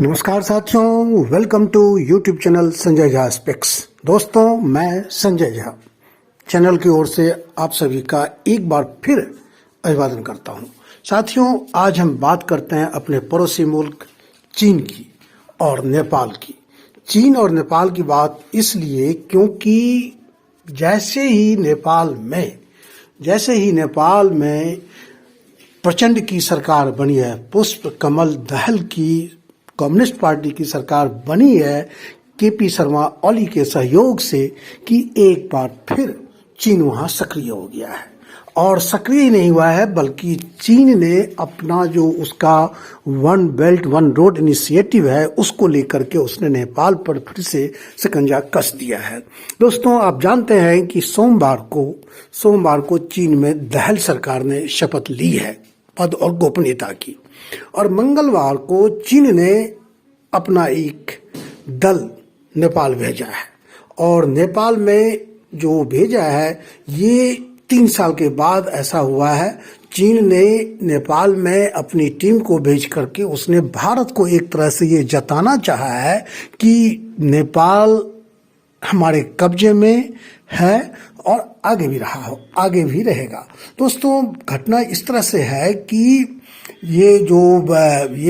नमस्कार साथियों, welcome to YouTube channel Sanjay Jha speaks. दोस्तों, मैं संजय झा चैनल की ओर से आप सभी का एक बार फिर अभिवादन करता हूं। साथियों, आज हम बात करते हैं अपने पड़ोसी मुल्क चीन की और नेपाल की। चीन और नेपाल की बात इसलिए क्योंकि जैसे ही नेपाल में प्रचंड की सरकार बनी है, पुष्प कमल दहल की कम्युनिस्ट पार्टी की सरकार बनी है केपी शर्मा ओली के सहयोग से, कि एक बार फिर चीन वहां सक्रिय हो गया है। और सक्रिय नहीं हुआ है, बल्कि चीन ने अपना जो उसका one belt one road initiative है उसको लेकर के उसने नेपाल पर फिर से शिकंजा कस दिया है। दोस्तों, आप जानते हैं कि सोमवार को चीन में दहल सरकार ने शपथ ली है पद और गोपनीयता की, और मंगलवार को चीन ने अपना एक दल नेपाल भेजा है। और नेपाल में जो भेजा है, ये 3 साल के बाद ऐसा हुआ है। चीन ने नेपाल में अपनी टीम को भेज करके उसने भारत को एक तरह से ये जताना चाहा है कि नेपाल हमारे कब्जे में है और आगे भी रहेगा। दोस्तों, घटना इस तरह से है कि ये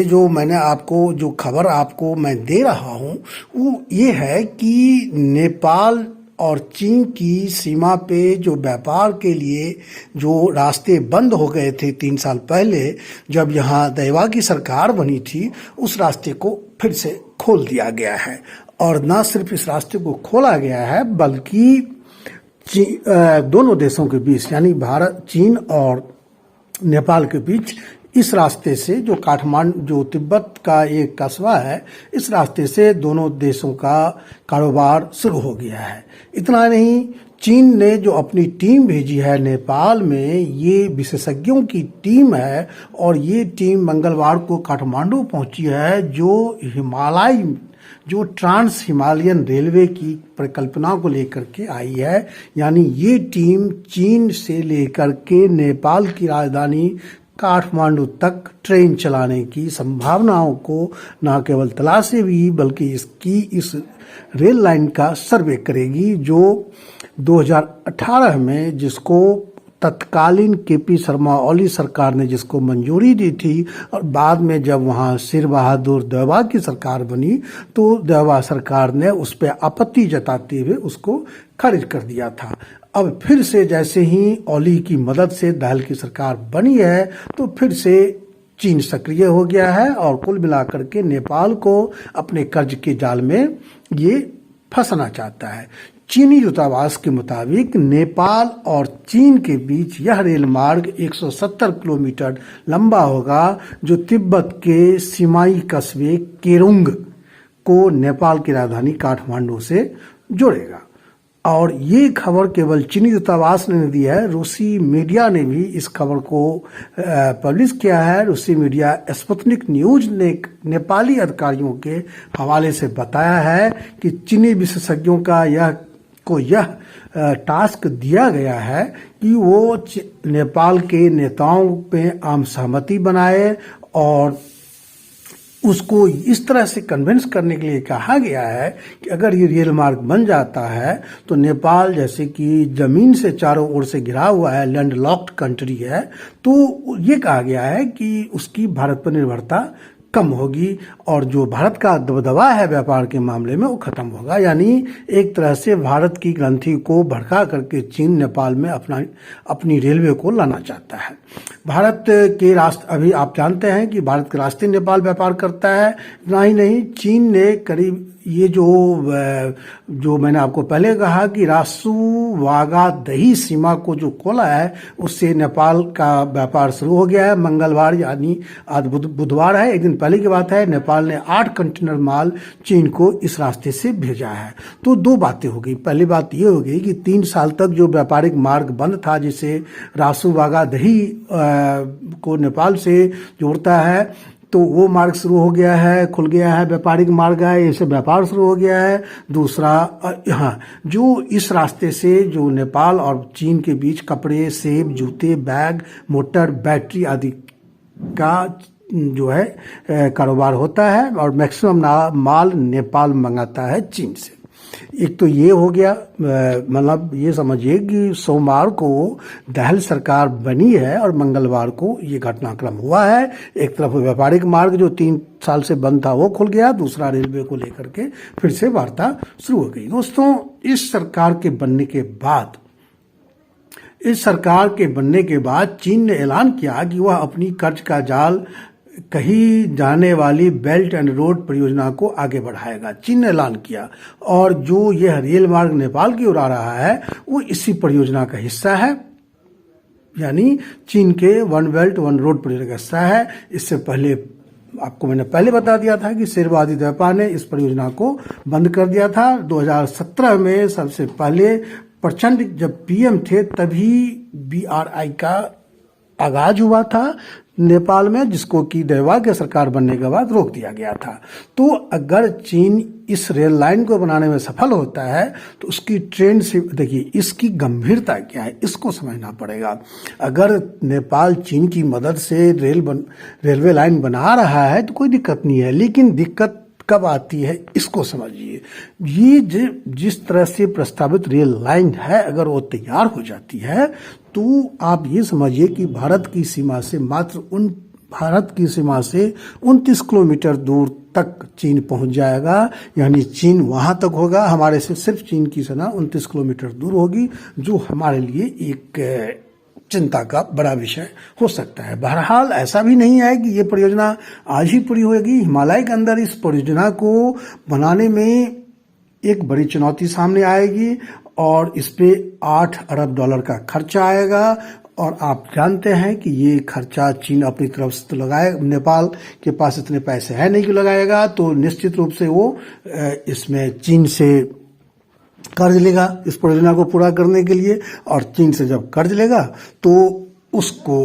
जो मैंने आपको जो खबर आपको मैं दे रहा हूँ वो ये है कि नेपाल और चीन की सीमा पे जो व्यापार के लिए जो रास्ते बंद हो गए थे 3 साल पहले, जब यहाँ दैवा की सरकार बनी थी, उस रास्ते को फिर से खोल दिया गया है। और न सिर्फ इस रास्ते को खोला गया है, बल्कि दोनों देशों के बीच, यानी चीन और नेपाल के बीच इस रास्ते से जो तिब्बत का एक कस्बा है, इस रास्ते से दोनों देशों का कारोबार शुरू हो गया है। इतना नहीं, चीन ने जो अपनी टीम भेजी है नेपाल में, ये विशेषज्ञों की टीम है, और ये टीम मंगलवार को काठमांडू पहुंची है, जो ट्रांस हिमालयन रेलवे की परिकल्पना को लेकर के आई है। यानी ये टीम चीन से लेकर के नेपाल की राजधानी काठमांडू तक ट्रेन चलाने की संभावनाओं को न केवल तलाशेगी, बल्कि इस रेल लाइन का सर्वे करेगी, जो 2018 में जिसको तत्कालीन केपी शर्मा ओली सरकार ने जिसको मंजूरी दी थी, और बाद में जब वहाँ सिर बहादुर देवा की सरकार बनी तो देवा सरकार ने उस पर आपत्ति जताते हुए उसको खारिज कर दिया था। अब फिर से जैसे ही ओली की मदद से दहल की सरकार बनी है, तो फिर से चीन सक्रिय हो गया है और कुल मिलाकर के नेपाल को अपने कर्ज के जाल में ये फंसाना चाहता है। चीनी दूतावास के मुताबिक नेपाल और चीन के बीच यह रेल मार्ग 170 किलोमीटर लंबा होगा, जो तिब्बत के सीमाई कस्बे केरुंग को नेपाल की राजधानी काठमांडू से जोड़ेगा। और ये खबर केवल चीनी दूतावास ने दी है, रूसी मीडिया ने भी इस खबर को पब्लिश किया है। रूसी मीडिया स्पुतनिक न्यूज ने नेपाली अधिकारियों के हवाले से बताया है कि चीनी विशेषज्ञों का यह टास्क दिया गया है कि वो नेपाल के नेताओं पे आम सहमति बनाए, और उसको इस तरह से कन्विंस करने के लिए कहा गया है कि अगर ये रेल मार्ग बन जाता है तो नेपाल, जैसे कि जमीन से चारों ओर से घिरा हुआ है, लैंडलॉक्ड कंट्री है, तो ये कहा गया है कि उसकी भारत पर निर्भरता कम होगी, और जो भारत का दबदबा है व्यापार के मामले में वो खत्म होगा। यानी एक तरह से भारत की ग्रंथि को भड़का करके चीन नेपाल में अपनी रेलवे को लाना चाहता है। भारत के रास्ते, अभी आप जानते हैं कि भारत के रास्ते नेपाल व्यापार करता है। इतना ही नहीं, चीन ने करीब ये जो मैंने आपको पहले कहा कि रासू वागा दही सीमा को जो खोला है, उससे नेपाल का व्यापार शुरू हो गया है। मंगलवार यानी आज बुधवार है, एक दिन पहले की बात है, नेपाल ने 8 कंटेनर माल चीन को इस रास्ते से भेजा है। तो 2 बातें हो गई। पहली बात ये हो गई कि 3 साल तक जो व्यापारिक मार्ग बंद था, जिसे रासू वागा दही को नेपाल से जोड़ता है, तो वो मार्ग शुरू हो गया है, खुल गया है, व्यापारिक मार्ग है, इससे व्यापार शुरू हो गया है। दूसरा, यहाँ जो इस रास्ते से जो नेपाल और चीन के बीच कपड़े, सेब, जूते, बैग, मोटर, बैटरी आदि का जो है कारोबार होता है और मैक्सिमम माल नेपाल मंगाता है चीन से। एक तो ये हो गया, मतलब ये समझिए कि सोमवार को दहल सरकार बनी है और मंगलवार को ये घटनाक्रम हुआ है। एक तरफ व्यापारिक मार्ग जो 3 साल से बंद था वो खुल गया, दूसरा रेलवे को लेकर के फिर से वार्ता शुरू हो गई। दोस्तों, इस सरकार के बनने के बाद चीन ने ऐलान किया कि वह अपनी कर्ज का जाल कही जाने वाली बेल्ट एंड रोड परियोजना को आगे बढ़ाएगा। चीन ने ऐलान किया और जो यह रेल मार्ग नेपाल की ओर आ रहा है वो इसी परियोजना का हिस्सा है, यानी चीन के वन बेल्ट वन रोड परियोजना का हिस्सा है। इससे पहले आपको मैंने पहले बता दिया था कि शेरवादी व्यापार ने इस परियोजना को बंद कर दिया था। 2017 में सबसे पहले प्रचंड जब पीएम थे तभी BRI का आगाज हुआ था नेपाल में, जिसको कि दैवाग्य सरकार बनने के बाद रोक दिया गया था। तो अगर चीन इस रेल लाइन को बनाने में सफल होता है तो उसकी ट्रेंड से देखिए इसकी गंभीरता क्या है, इसको समझना पड़ेगा। अगर नेपाल चीन की मदद से रेलवे लाइन बना रहा है तो कोई दिक्कत नहीं है, लेकिन दिक्कत कब आती है इसको समझिए। ये जिस तरह से प्रस्तावित रेल लाइन है अगर वो तैयार हो जाती है तो आप ये समझिए कि भारत की सीमा से 29 किलोमीटर दूर तक चीन पहुंच जाएगा, यानी चीन वहां तक होगा, हमारे से सिर्फ चीन की सेना 29 किलोमीटर दूर होगी, जो हमारे लिए एक चिंता का बड़ा विषय हो सकता है। बहरहाल ऐसा भी नहीं है कि ये परियोजना आज ही पूरी होगी। हिमालय के अंदर इस परियोजना को बनाने में एक बड़ी चुनौती सामने आएगी और इस पे $8 अरब का खर्चा आएगा। और आप जानते हैं कि ये खर्चा चीन अपनी तरफ से तो लगाए, नेपाल के पास इतने पैसे है नहीं कि लगाएगा, तो निश्चित रूप से वो इसमें चीन से कर्ज लेगा इस परियोजना को पूरा करने के लिए। और चीन से जब कर्ज लेगा तो उसको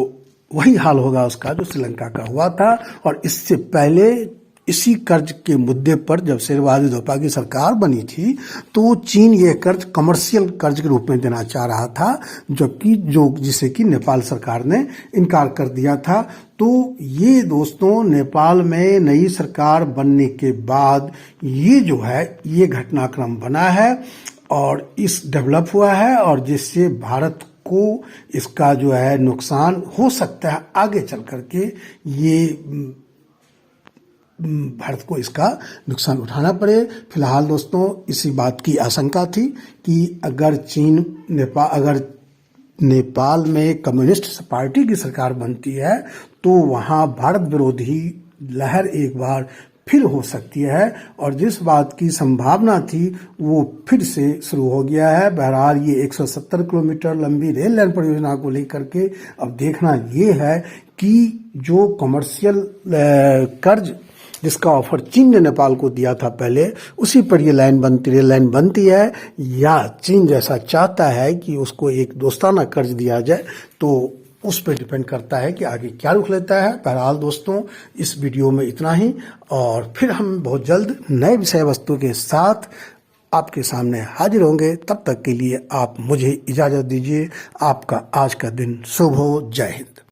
वही हाल होगा उसका जो श्रीलंका का हुआ था। और इससे पहले इसी कर्ज के मुद्दे पर जब शेरवादी दोपा की सरकार बनी थी तो चीन ये कर्ज कमर्शियल कर्ज के रूप में देना चाह रहा था, जबकि जिसे कि नेपाल सरकार ने इनकार कर दिया था। तो ये दोस्तों नेपाल में नई सरकार बनने के बाद ये जो है ये घटनाक्रम बना है और इस डेवलप हुआ है, और जिससे भारत को इसका जो है नुकसान हो सकता है आगे चल करके, ये भारत को इसका नुकसान उठाना पड़े। फिलहाल दोस्तों इसी बात की आशंका थी कि अगर नेपाल में कम्युनिस्ट पार्टी की सरकार बनती है तो वहाँ भारत विरोधी लहर एक बार फिर हो सकती है, और जिस बात की संभावना थी वो फिर से शुरू हो गया है। बहरहाल ये 170 किलोमीटर लंबी रेल लाइन परियोजना को लेकर के अब देखना ये है कि जो कमर्शियल कर्ज जिसका ऑफर चीन ने नेपाल को दिया था पहले, उसी पर ये रेल लाइन बनती है, या चीन जैसा चाहता है कि उसको एक दोस्ताना कर्ज दिया जाए, तो उस पर डिपेंड करता है कि आगे क्या रुख लेता है। बहरहाल दोस्तों इस वीडियो में इतना ही, और फिर हम बहुत जल्द नए विषय वस्तु के साथ आपके सामने हाजिर होंगे। तब तक के लिए आप मुझे इजाजत दीजिए। आपका आज का दिन शुभ हो। जय हिंद।